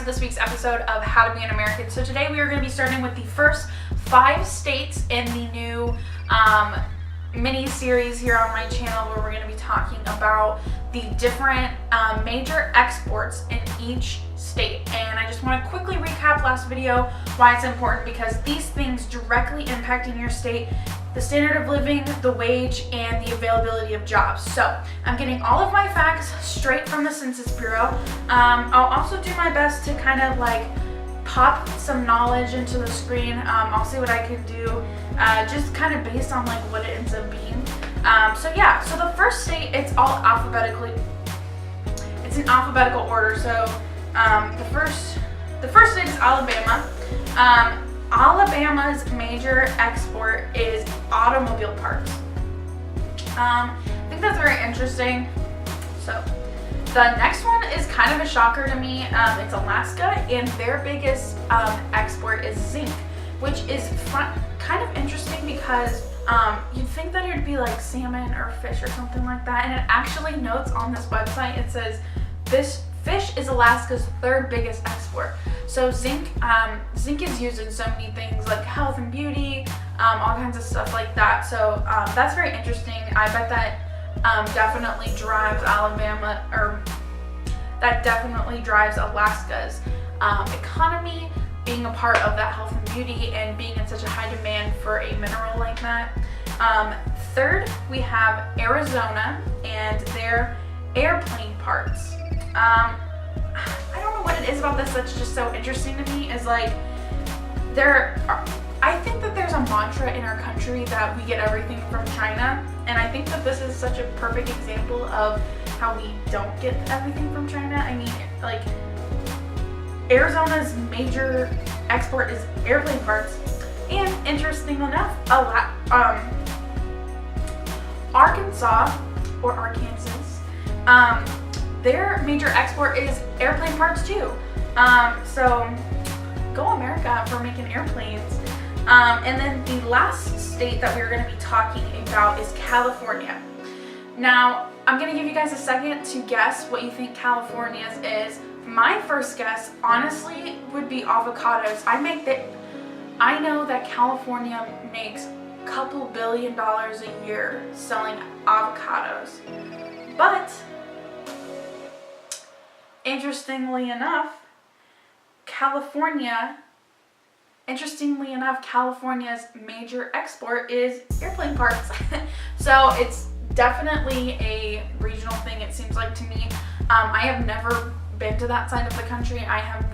this week's episode of How to Be an American. So today we are going to be starting with the first 5 states in the new mini-series here on my channel, where we're going to be talking about the different major exports in each state. And I just want to quickly recap last video why it's important, because these things directly impacting your state, the standard of living, the wage, and the availability of jobs. So I'm getting all of my facts straight from the Census Bureau. I'll also do my best to kind of like pop some knowledge into the screen. I'll see what I can do, just kind of based on like what it ends up being. So the first state, it's all alphabetically, it's in alphabetical order. So the first state is Alabama. Alabama's major export is automobile parts. I think that's very interesting. So the next one is kind of a shocker to me. It's Alaska, and their biggest export is zinc, which is kind of interesting because you'd think that it would be like salmon or fish or something like that, and it actually notes on this website, it says this fish is Alaska's 3rd biggest export. So zinc is used in so many things like health and beauty, all kinds of stuff like that. So that's very interesting. I bet that definitely drives Alabama, or that definitely drives Alaska's economy, being a part of that health and beauty and being in such a high demand for a mineral like that. 3rd, we have Arizona and their airplane parts. I don't know what it is about this that's just so interesting to me, is like I think that there's a mantra in our country that we get everything from China, and I think that this is such a perfect example of how we don't get everything from China. I mean, like, Arizona's major export is airplane parts, and interesting enough, Arkansas, their major export is airplane parts too. So go America for making airplanes. And then the last state that we're going to be talking about is California. Now, I'm going to give you guys a second to guess what you think California's is. My first guess, honestly, would be avocados. I know that California makes a couple $2 billion a year selling avocados, but interestingly enough, California's major export is airplane parts. So it's definitely a regional thing, it seems like to me. I have never been to that side of the country. I have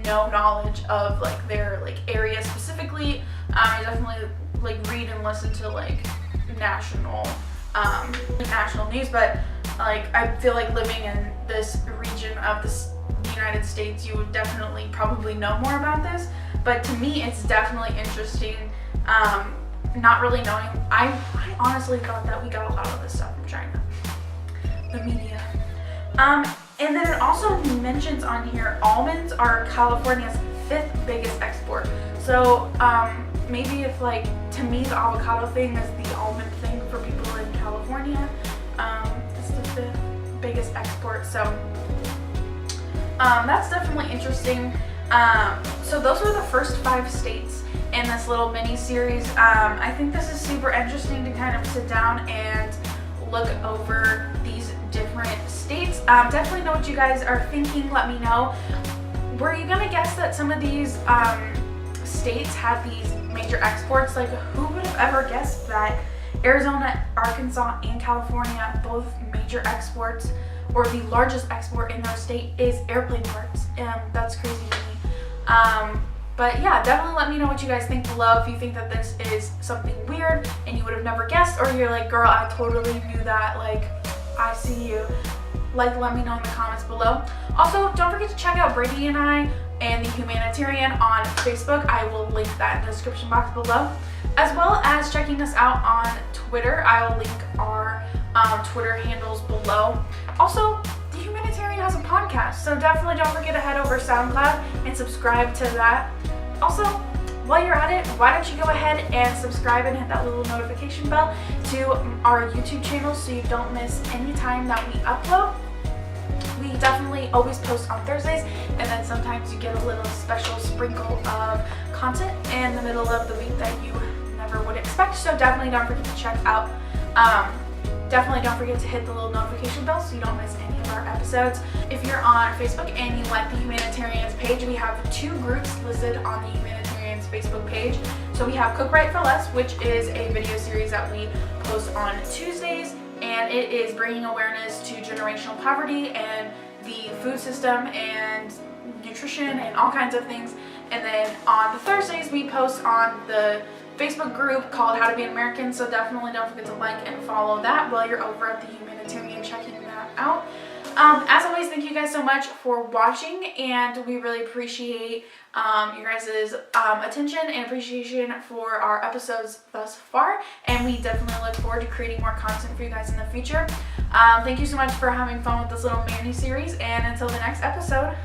no knowledge of like their like area specifically. I definitely like read and listen to like national news, but like I feel like living in this region of the United States, you would definitely probably know more about this. But to me, it's definitely interesting. Not really knowing. I honestly thought that we got a lot of this stuff from China, the media. And then it also mentions on here almonds are California's 5th biggest export. So maybe if like, to me, the avocado thing is the almond thing for people in California. It's the 5th biggest export. So that's definitely interesting. So those were the first 5 states in this little mini series. I think this is super interesting to kind of sit down and look over these different states. Definitely know what you guys are thinking. Let me know. Were you gonna guess that some of these states had these major exports? Like, who would have ever guessed that Arizona, Arkansas, and California, both major exports, or the largest export in their state, is airplane parts? That's crazy to me. But yeah, definitely let me know what you guys think below. If you think that this is something weird and you would have never guessed, or you're like, girl, I totally knew that, like, I see you. Like, let me know in the comments below. Also, don't forget to check out Brady and I and the Humanitarian on Facebook. I will link that in the description box below, as well as checking us out on Twitter. I will link our Twitter handles below. Also, the Humanitarian has a podcast, so definitely don't forget to head over to SoundCloud and subscribe to that. Also, while you're at it, why don't you go ahead and subscribe and hit that little notification bell to our YouTube channel so you don't miss any time that we upload. we definitely always post on Thursdays, and then sometimes you get a little special sprinkle of content in the middle of the week that you never would expect. So definitely don't forget to check out. Definitely don't forget to hit the little notification bell so you don't miss any of our episodes. If you're on Facebook and you like the Humanitarians page, we have 2 groups listed on the Humanitarians Facebook page. So we have Cook Right for Less, which is a video series that we post on Tuesdays, and it is bringing awareness to generational poverty and the food system and nutrition and all kinds of things. And then on the Thursdays, we post on the Facebook group called How to Be an American, so definitely don't forget to like and follow that while you're over at the Humanitarian checking that out. As always, thank you guys so much for watching, and we really appreciate your guys' attention and appreciation for our episodes thus far, and we definitely look forward to creating more content for you guys in the future. Thank you so much for having fun with this little mini series, and until the next episode,